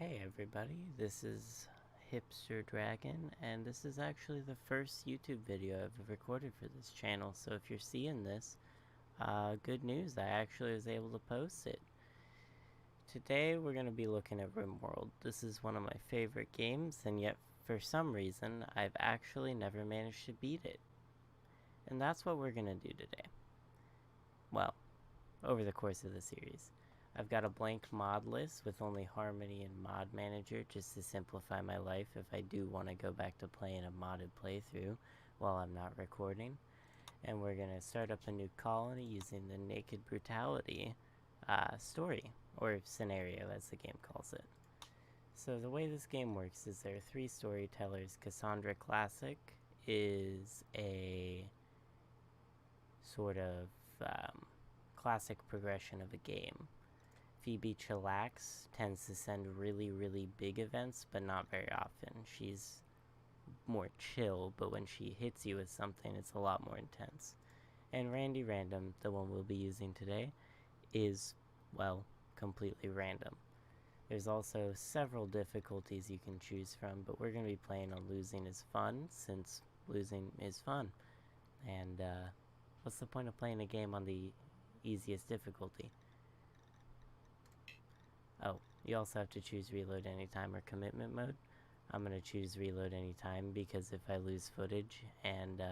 Hey everybody, this is Hipster Dragon, and this is actually the first YouTube video I've recorded for this channel, so if you're seeing this, good news, I actually was able to post it. Today we're going to be looking at Rimworld. This is one of my favorite games, and yet for some reason, I've actually never managed to beat it. And that's what we're going to do today. Well, over the course of the series. I've got a blank mod list with only Harmony and Mod Manager just to simplify my life if I do want to go back to playing a modded playthrough while I'm not recording. And we're going to start up a new colony using the Naked Brutality story, or scenario as the game calls it. So the way this game works is there are three storytellers. Cassandra Classic is a sort of classic progression of a game. Phoebe Chillax tends to send really big events, but not very often. She's more chill, but when she hits you with something, it's a lot more intense. And Randy Random, the one we'll be using today, is, well, completely random. There's also several difficulties you can choose from, but we're going to be playing on Losing is Fun, since losing is fun. And, what's the point of playing a game on the easiest difficulty? Oh, you also have to choose reload anytime or commitment mode. I'm going to choose reload anytime because if I lose footage and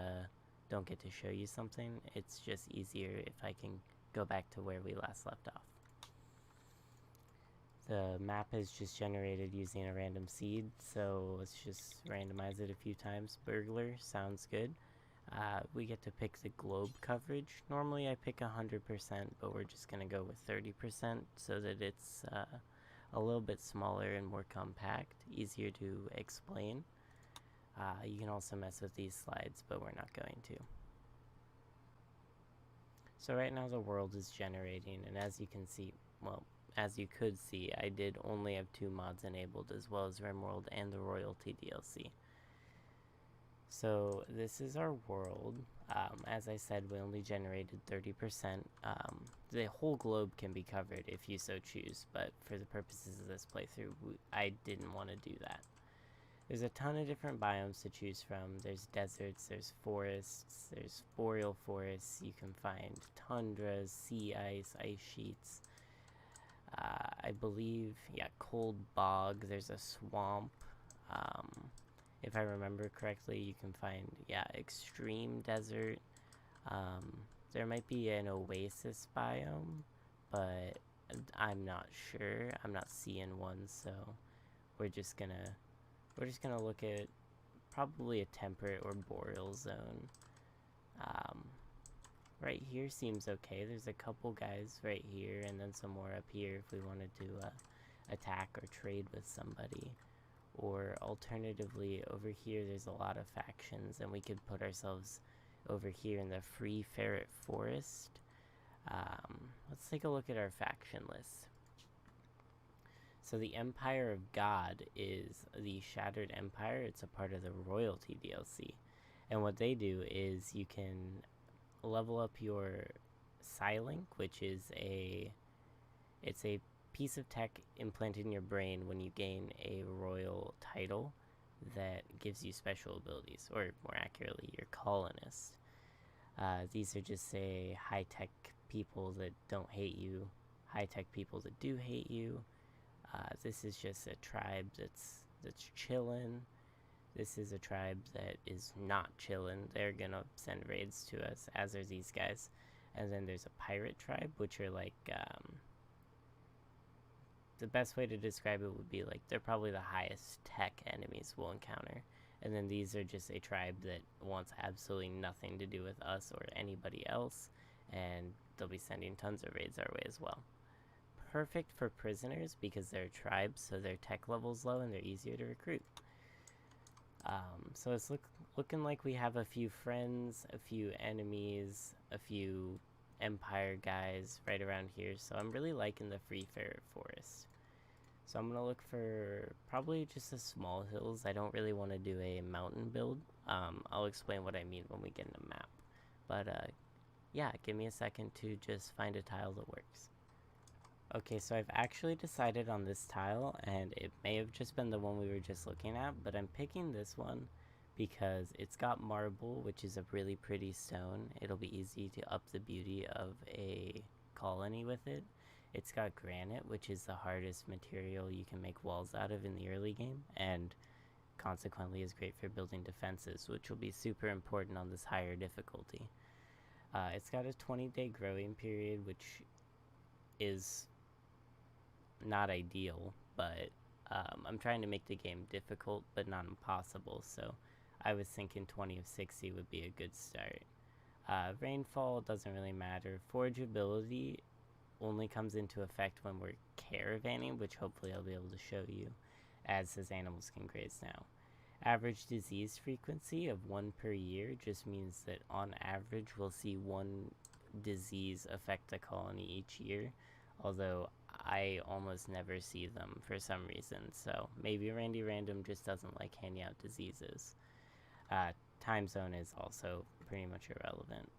don't get to show you something, it's just easier if I can go back to where we last left off. The map is just generated using a random seed, so let's just randomize it a few times. Burglar sounds good. We get to pick the globe coverage. Normally I pick 100%, but we're just going to go with 30% so that it's a little bit smaller and more compact, easier to explain. You can also mess with these slides, but we're not going to. So right now the world is generating, and as you can see, well, as you could see, I did only have 2 mods enabled, as well as Rimworld and the Royalty DLC. So this is our world. As I said, we only generated 30%. The whole globe can be covered if you so choose, but for the purposes of this playthrough, I didn't want to do that. There's a ton of different biomes to choose from. There's deserts, there's forests, there's boreal forests. You can find tundras, sea ice, ice sheets. I believe, yeah, cold bog. There's a swamp. If I remember correctly, you can find, yeah, extreme desert. There might be an oasis biome, but I'm not sure. I'm not seeing one, so we're just gonna look at probably a temperate or boreal zone. Right here seems okay. There's a couple guys right here, and then some more up here if we wanted to attack or trade with somebody. Or alternatively, over here there's a lot of factions, and we could put ourselves over here in the Free Ferret Forest. Let's take a look at our faction list. So the Empire of God is the Shattered Empire. It's a part of the Royalty DLC. And what they do is you can level up your Psylink, which is it's a piece of tech implanted in your brain when you gain a royal title that gives you special abilities, or more accurately, your colonists. These are just, say, high-tech people that don't hate you, high-tech people that do hate you. This is just a tribe that's chillin'. This is a tribe that is not chillin'. They're gonna send raids to us, as are these guys. And then there's a pirate tribe, which are like, the best way to describe it would be like they're probably the highest tech enemies we'll encounter. And then these are just a tribe that wants absolutely nothing to do with us or anybody else, and they'll be sending tons of raids our way as well. Perfect for prisoners because they're tribes, so their tech level's low and they're easier to recruit. So it's looking like we have a few friends, a few enemies, a few Empire guys right around here, so I'm really liking the Free Ferret Forest. So I'm gonna look for probably just the small hills. I don't really want to do a mountain build. I'll explain what I mean when we get in the map. But yeah, give me a second to just find a tile that works. Okay, so I've actually decided on this tile, and it may have just been the one we were just looking at, but I'm picking this one because it's got marble, which is a really pretty stone. It'll be easy to up the beauty of a colony with it. It's got granite, which is the hardest material you can make walls out of in the early game, and consequently is great for building defenses, which will be super important on this higher difficulty. It's got a 20-day growing period, which is not ideal, but I'm trying to make the game difficult but not impossible, so I was thinking 20 of 60 would be a good start. Rainfall doesn't really matter. Forageability only comes into effect when we're caravanning, which hopefully I'll be able to show you, as his animals can graze now. Average disease frequency of 1 per year just means that on average we'll see one disease affect the colony each year, although I almost never see them for some reason, so maybe Randy Random just doesn't like handing out diseases. Time zone is also pretty much irrelevant.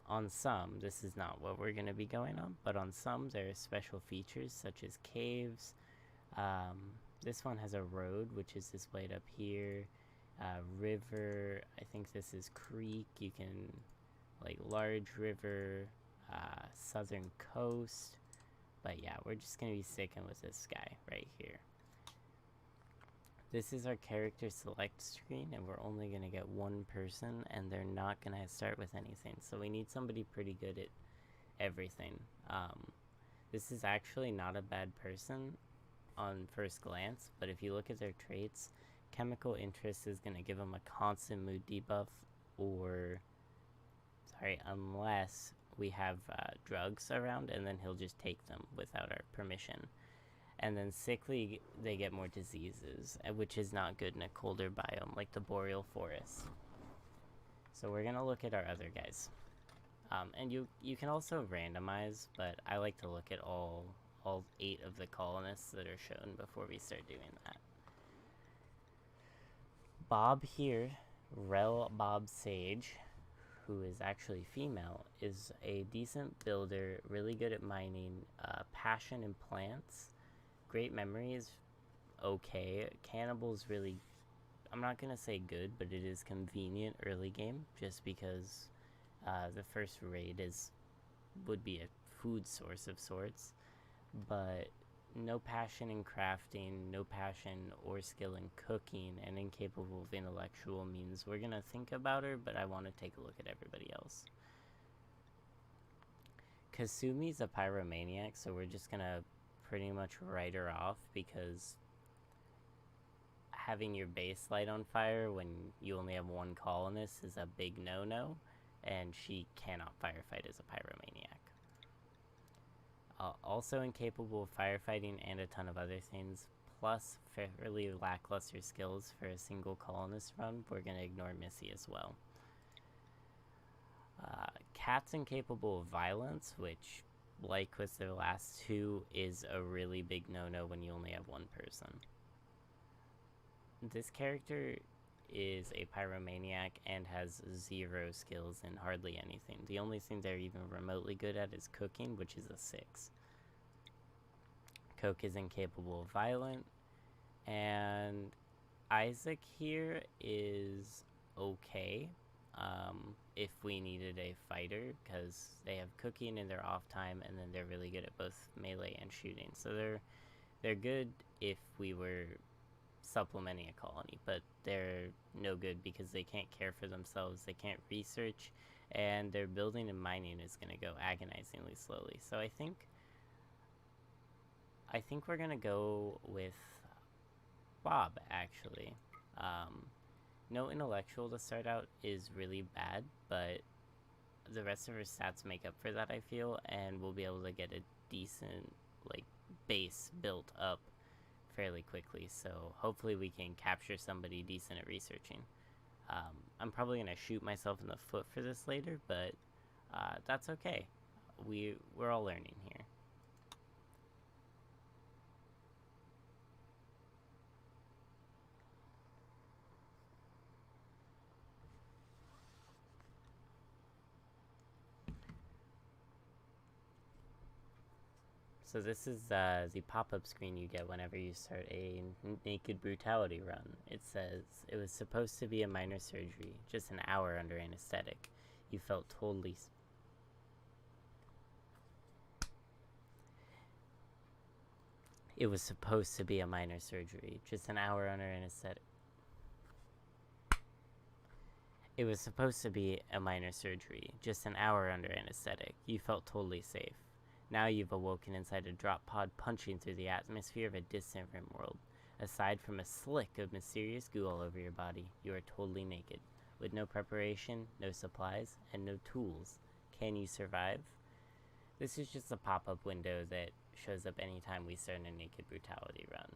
On some, this is not what we're going to be going on, but on some there are special features such as caves. This one has a road, which is displayed up here. River, I think this is creek. You can, like, large river, southern coast. But yeah, we're just going to be sticking with this guy right here. This is our character select screen, and we're only going to get one person, and they're not going to start with anything. So we need somebody pretty good at everything. This is actually not a bad person on first glance, but if you look at their traits, chemical interest is going to give them a constant mood debuff, or unless we have drugs around, and then he'll just take them without our permission. And then sickly, they get more diseases, which is not good in a colder biome like the boreal forest. So we're gonna look at our other guys, and you can also randomize, but I like to look at all 8 of the colonists that are shown before we start doing that. Bob here, Rel Bob Sage, who is actually female, is a decent builder, really good at mining, passion in plants, great memories, okay. Cannibal's really, I'm not gonna say good, but it is convenient early game, just because the first raid would be a food source of sorts, but no passion in crafting, no passion or skill in cooking, and incapable of intellectual means we're gonna think about her, but I want to take a look at everybody else. Kasumi's a pyromaniac, so we're just gonna pretty much write her off, because having your base light on fire when you only have one colonist is a big no-no, and she cannot firefight as a pyromaniac. Also incapable of firefighting and a ton of other things, plus fairly lackluster skills for a single colonist run. We're going to ignore Missy as well. Cat's incapable of violence, which, like with the last two, is a really big no-no when you only have one person. This character is a pyromaniac and has 0 skills in hardly anything. The only thing they're even remotely good at is cooking, which is a 6. Coke is incapable of violent, and Isaac here is okay if we needed a fighter, because they have cooking in their off time, and then they're really good at both melee and shooting. So they're good if we were supplementing a colony, but they're no good because they can't care for themselves, they can't research, and their building and mining is going to go agonizingly slowly. So I think we're going to go with Bob, actually. No intellectual to start out is really bad, but the rest of her stats make up for that, I feel, and we'll be able to get a decent, like, base built up fairly quickly, so hopefully we can capture somebody decent at researching. I'm probably going to shoot myself in the foot for this later, but that's okay. We're all learning here. So this is the pop-up screen you get whenever you start a naked brutality run. It says, it was supposed to be a minor surgery, just an hour under anesthetic. You felt totally... It was supposed to be a minor surgery, just an hour under anesthetic. It was supposed to be a minor surgery, just an hour under anesthetic. You felt totally safe. Now you've awoken inside a drop pod punching through the atmosphere of a distant Rimworld. Aside from a slick of mysterious goo all over your body, you are totally naked. With no preparation, no supplies, and no tools. Can you survive? This is just a pop-up window that shows up anytime we start a naked brutality run.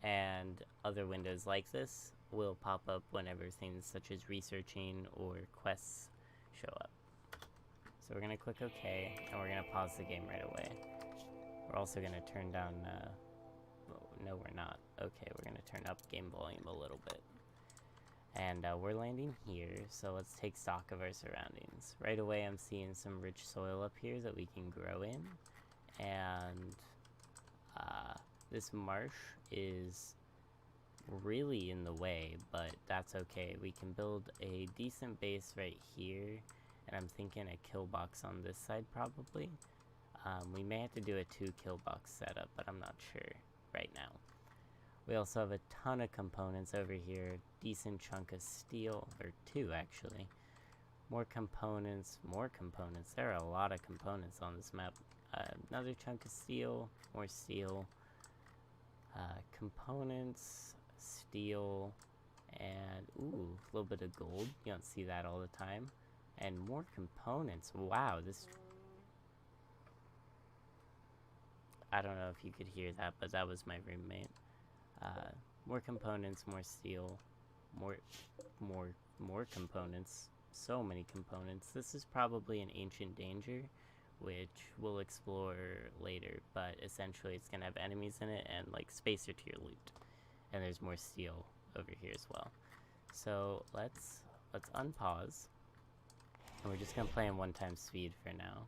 And other windows like this will pop up whenever things such as researching or quests show up. So we're going to click OK, and we're going to pause the game right away. We're also going to turn down, no we're not. Okay, we're going to turn up game volume a little bit. And we're landing here, so let's take stock of our surroundings. Right away I'm seeing some rich soil up here that we can grow in. And this marsh is really in the way, but that's okay. We can build a decent base right here. And I'm thinking a kill box on this side probably. We may have to do a 2 kill box setup, but I'm not sure right now. We also have a ton of components over here. Decent chunk of steel, or 2 actually. More components, more components. There are a lot of components on this map. Another chunk of steel, more steel. Components, steel, and ooh, a little bit of gold. You don't see that all the time. And more components. Wow, this... I don't know if you could hear that, but that was my roommate. More components, more steel, more components. So many components. This is probably an ancient danger, which we'll explore later, but essentially it's gonna have enemies in it and like spacer to your loot. And there's more steel over here as well. So let's unpause. And we're just gonna play in 1x speed for now,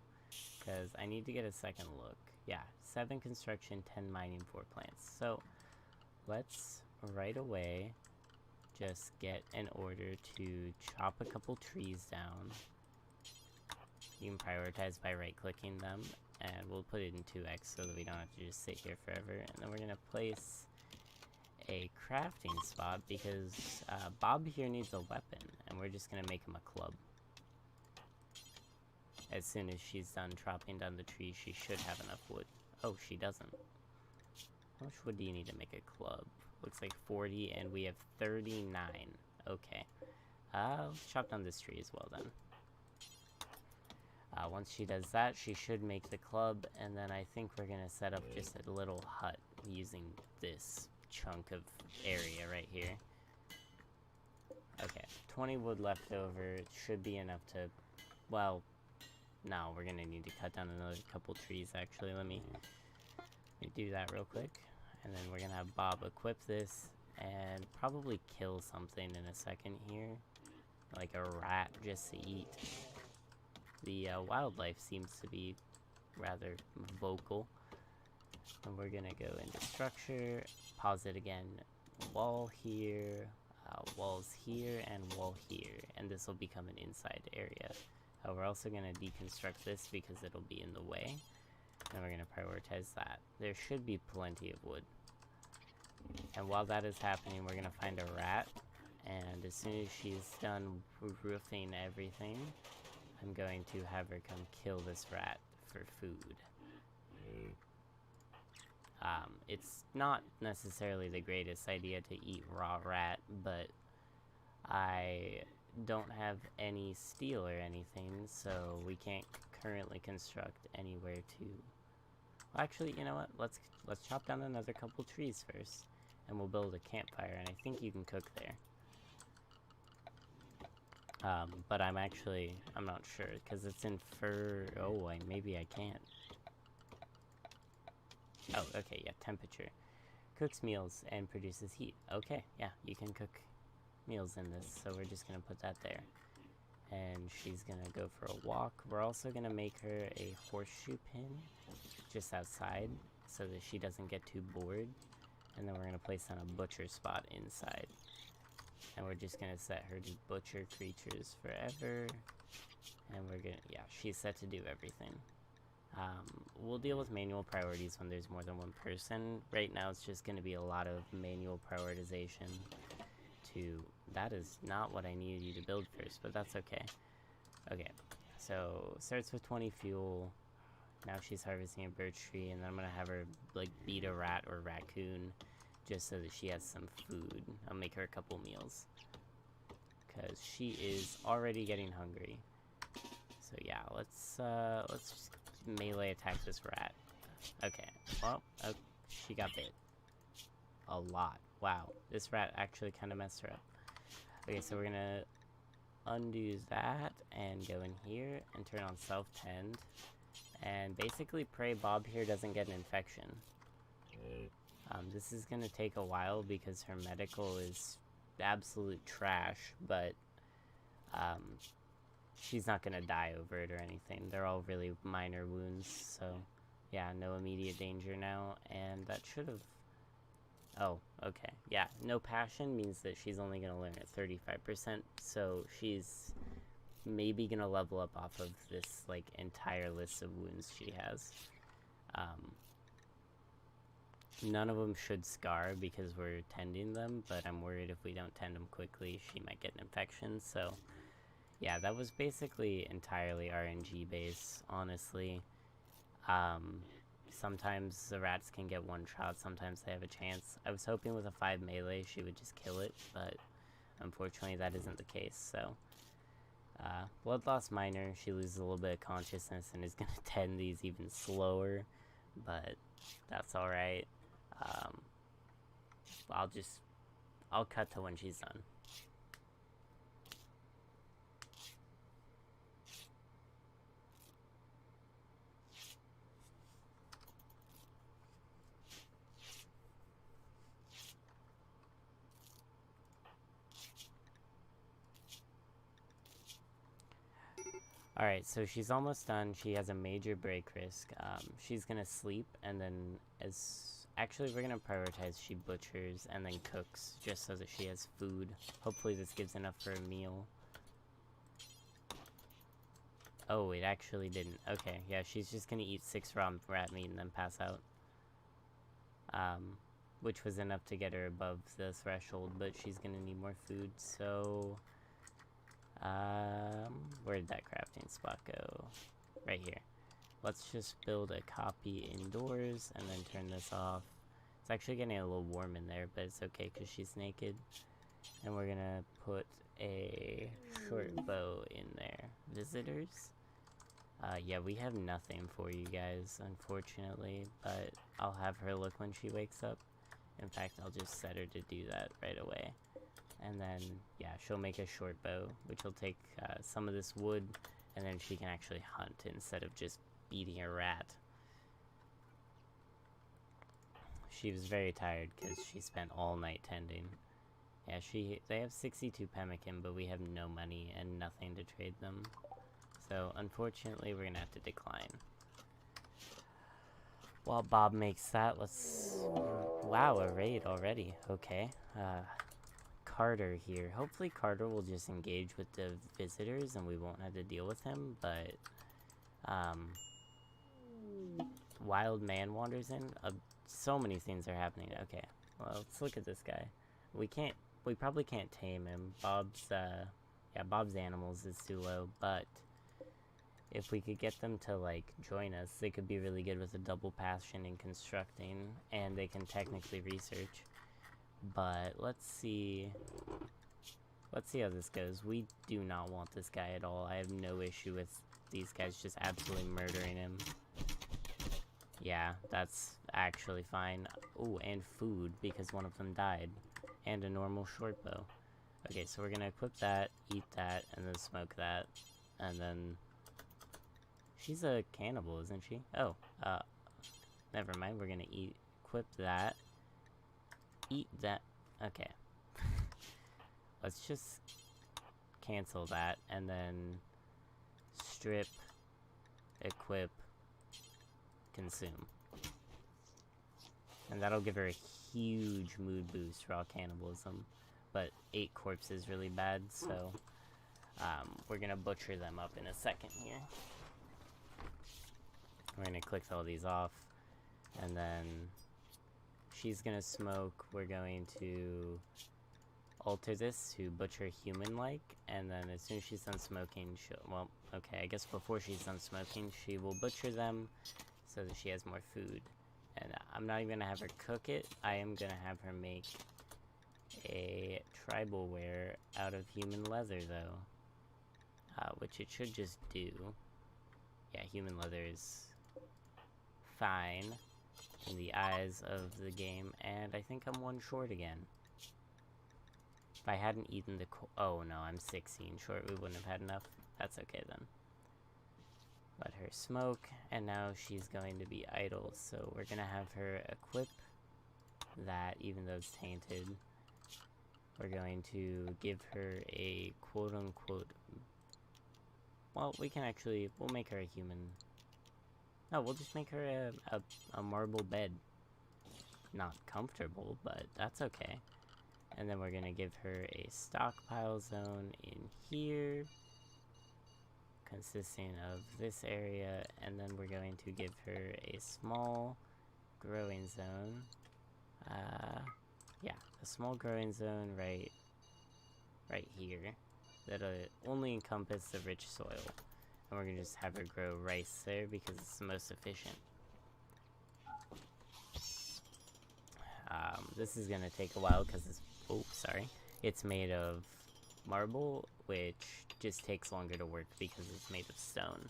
because I need to get a second look. Yeah, 7 construction, 10 mining, 4 plants. So let's right away just get an order to chop a couple trees down. You can prioritize by right-clicking them, and we'll put it in 2x so that we don't have to just sit here forever. And then we're gonna place a crafting spot because Bob here needs a weapon, and we're just gonna make him a club. As soon as she's done chopping down the tree, she should have enough wood. Oh, she doesn't. How much wood do you need to make a club? Looks like 40, and we have 39. Okay. Let's chop down this tree as well, then. Once she does that, she should make the club, and then I think we're gonna set up just a little hut using this chunk of area right here. Okay, 20 wood left over. It should be enough to, well... No, we're gonna need to cut down another couple trees, actually. Let me do that real quick. And then we're gonna have Bob equip this and probably kill something in a second here. Like a rat just to eat. The wildlife seems to be rather vocal. And we're gonna go into structure, pause it again, wall here, walls here, and wall here. And this will become an inside area. We're also going to deconstruct this because it'll be in the way. And we're going to prioritize that. There should be plenty of wood. And while that is happening, we're going to find a rat. And as soon as she's done roofing everything, I'm going to have her come kill this rat for food. It's not necessarily the greatest idea to eat raw rat, but I don't have any steel or anything, so we can't currently construct anywhere to... Well, actually, you know what? Let's chop down another couple trees first, and we'll build a campfire, and I think you can cook there. But I'm not sure, because it's in fur... Oh, maybe I can't. Oh, okay, yeah, temperature. Cooks meals and produces heat. Okay, yeah, you can cook meals in this, so we're just gonna put that there. And she's gonna go for a walk. We're also gonna make her a horseshoe pin just outside, so that she doesn't get too bored. And then we're going to place on a butcher spot inside. And we're just going to set her to butcher creatures forever. And we're going to, yeah, she's set to do everything. We'll deal with manual priorities when there's more than one person. Right now it's just going to be a lot of manual prioritization to... That is not what I needed you to build first, but that's okay. Okay, so starts with 20 fuel. Now she's harvesting a birch tree, and then I'm going to have her like beat a rat or raccoon just so that she has some food. I'll make her a couple meals because she is already getting hungry. So yeah, let's just melee attack this rat. Okay, well, she got bit. A lot. Wow, this rat actually kind of messed her up. Okay, so we're gonna undo that and go in here and turn on self-tend. And basically pray Bob here doesn't get an infection. This is gonna take a while because her medical is absolute trash, but she's not gonna die over it or anything. They're all really minor wounds, so yeah, no immediate danger now. And that should have... Oh, okay. Yeah, no passion means that she's only gonna learn at 35%, so she's maybe gonna level up off of this like entire list of wounds she has. None of them should scar because we're tending them, but I'm worried if we don't tend them quickly she might get an infection. So yeah, that was basically entirely RNG based, honestly. Sometimes the rats can get one shot, sometimes they have a chance. I was hoping with a 5 melee she would just kill it, but unfortunately that isn't the case. So blood loss minor, she loses a little bit of consciousness and is going to tend these even slower, but that's alright. I'll cut to when she's done. Alright, so she's almost done. She has a major break risk. She's gonna sleep, and then actually, we're gonna prioritize she butchers and then cooks, just so that she has food. Hopefully this gives enough for a meal. Oh, it actually didn't. Okay, yeah, she's just gonna eat 6 raw rat meat and then pass out. Which was enough to get her above the threshold, but she's gonna need more food, so... where did that crafting spot go? Right here. Let's just build a copy indoors and then turn this off. It's actually getting a little warm in there, but it's okay because she's naked. And we're gonna put a short bow in there. Visitors? Yeah, we have nothing for you guys, unfortunately, but I'll have her look when she wakes up. In fact, I'll just set her to do that right away. And then, yeah, she'll make a short bow, which will take some of this wood, and then she can actually hunt instead of just beating a rat. She was very tired because she spent all night tending. Yeah, they have 62 pemmican, but we have no money and nothing to trade them. So, unfortunately, we're gonna have to decline. While Bob makes that, let's... Wow, a raid already. Okay. Carter here. Hopefully Carter will just engage with the visitors and we won't have to deal with him, but wild man wanders in. So many things are happening. Okay, well, let's look at this guy. We probably can't tame him. Bob's animals is too low, but if we could get them to like join us, they could be really good with a double passion in constructing, and they can technically research. But let's see how this goes. We do not want this guy at all. I have no issue with these guys just absolutely murdering him. Yeah, that's actually fine. Oh, and food, because one of them died. And a normal short bow. Okay, so we're gonna equip that, eat that, and then smoke that. And then... She's a cannibal, isn't she? Oh, never mind. We're gonna equip that. Eat that. Okay. Let's just cancel that and then strip, equip, consume. And that'll give her a huge mood boost for all cannibalism. But 8 corpses is really bad, so we're gonna butcher them up in a second here. We're gonna click all these off, and then she's gonna smoke. We're going to alter this to butcher human-like, and then as soon as she's done smoking, well, okay, I guess before she's done smoking, she will butcher them so that she has more food. And I'm not even gonna have her cook it. I am gonna have her make a tribal wear out of human leather, though. Which it should just do. Yeah, human leather is fine in the eyes of the game, and I think I'm 1 short again. If I hadn't eaten the oh no, I'm 16 short, we wouldn't have had enough. That's okay then. Let her smoke, and now she's going to be idle, so we're gonna have her equip that, even though it's tainted. We're going to give her a quote-unquote, well, we can actually, we'll make her a human. No, we'll just make her a marble bed. Not comfortable, but that's okay. And then we're gonna give her a stockpile zone in here, consisting of this area, and then we're going to give her a small growing zone. Yeah, a small growing zone right here that'll only encompass the rich soil. And we're gonna just have her grow rice there because it's the most efficient. This is gonna take a while because it's, oh, sorry. It's made of marble, which just takes longer to work because it's made of stone.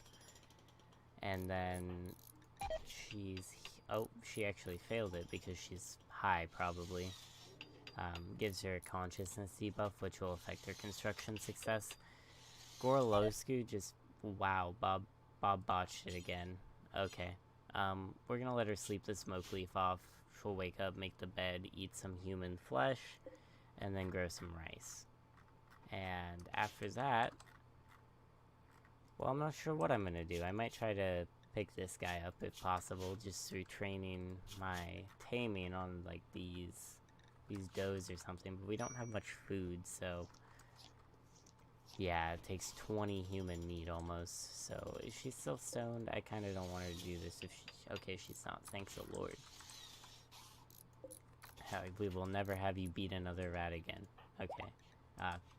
And then oh, she actually failed it because she's high, probably. Gives her a consciousness debuff, which will affect her construction success. Gorolosku just, wow, Bob botched it again. Okay. We're gonna let her sleep the smoke leaf off. She'll wake up, make the bed, eat some human flesh, and then grow some rice. And after that, well, I'm not sure what I'm gonna do. I might try to pick this guy up if possible, just through training my taming on, like, these does or something, but we don't have much food, so yeah, it takes 20 human meat almost. So is she still stoned? I kind of don't want her to do this if she, okay, she's not, thanks the Lord. We will never have you beat another rat again. Okay.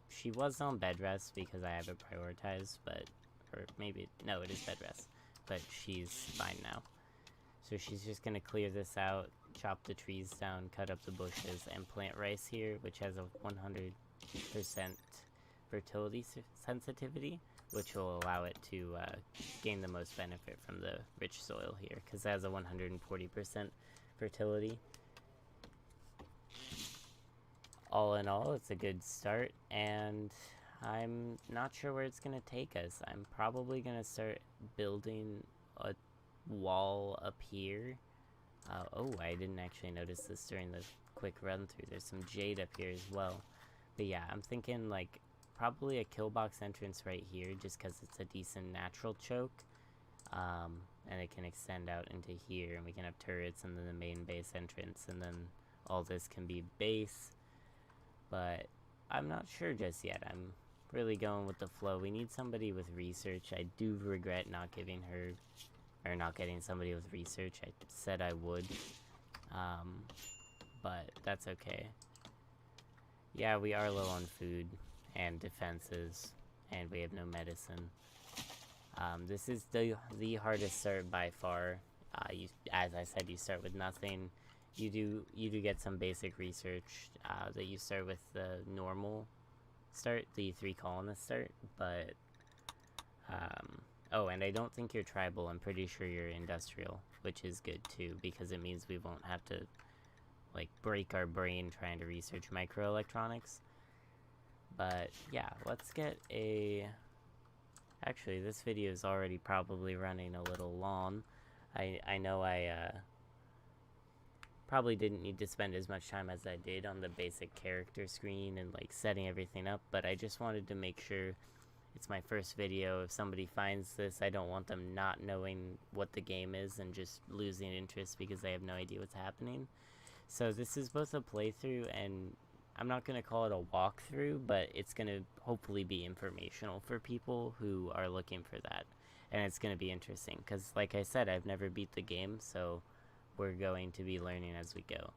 She was on bed rest because I have it prioritized, but, or maybe, no, it is bed rest, but she's fine now. So she's just gonna clear this out, chop the trees down, cut up the bushes, and plant rice here, which has a 100% fertility sensitivity, which will allow it to gain the most benefit from the rich soil here, because it has a 140% fertility. All in all, it's a good start, and I'm not sure where it's going to take us. I'm probably going to start building a wall up here. Oh, I didn't actually notice this during the quick run through. There's some jade up here as well. But yeah, I'm thinking like probably a kill box entrance right here, just because it's a decent natural choke. And it can extend out into here, and we can have turrets and then the main base entrance, and then all this can be base. But I'm not sure just yet. I'm really going with the flow. We need somebody with research. I do regret not giving her, or not getting somebody with research. I said I would, but that's okay. Yeah, we are low on food and defenses, and we have no medicine. This is the hardest start by far. As I said, you start with nothing. You do get some basic research that you start with the normal start, the 3 colonist start, but oh, and I don't think you're tribal. I'm pretty sure you're industrial, which is good too, because it means we won't have to like break our brain trying to research microelectronics. But yeah, let's get a... Actually, this video is already probably running a little long. I know I probably didn't need to spend as much time as I did on the basic character screen and like setting everything up, but I just wanted to make sure it's my first video. If somebody finds this, I don't want them not knowing what the game is and just losing interest because they have no idea what's happening. So this is both a playthrough and I'm not going to call it a walkthrough, but it's going to hopefully be informational for people who are looking for that. And it's going to be interesting because, like I said, I've never beat the game, so we're going to be learning as we go.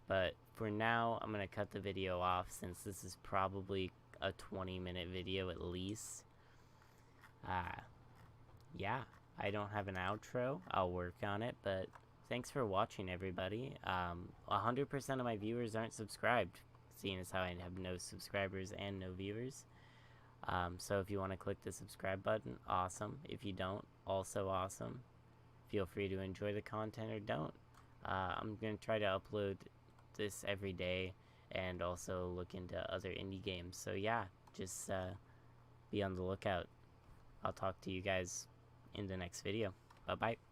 But for now, I'm going to cut the video off since this is probably a 20-minute video at least. Yeah, I don't have an outro. I'll work on it, but thanks for watching, everybody. 100% of my viewers aren't subscribed, seeing as how I have no subscribers and no viewers. So if you want to click the subscribe button, awesome. If you don't, also awesome. Feel free to enjoy the content or don't. I'm going to try to upload this every day and also look into other indie games. So yeah, just be on the lookout. I'll talk to you guys in the next video. Bye-bye.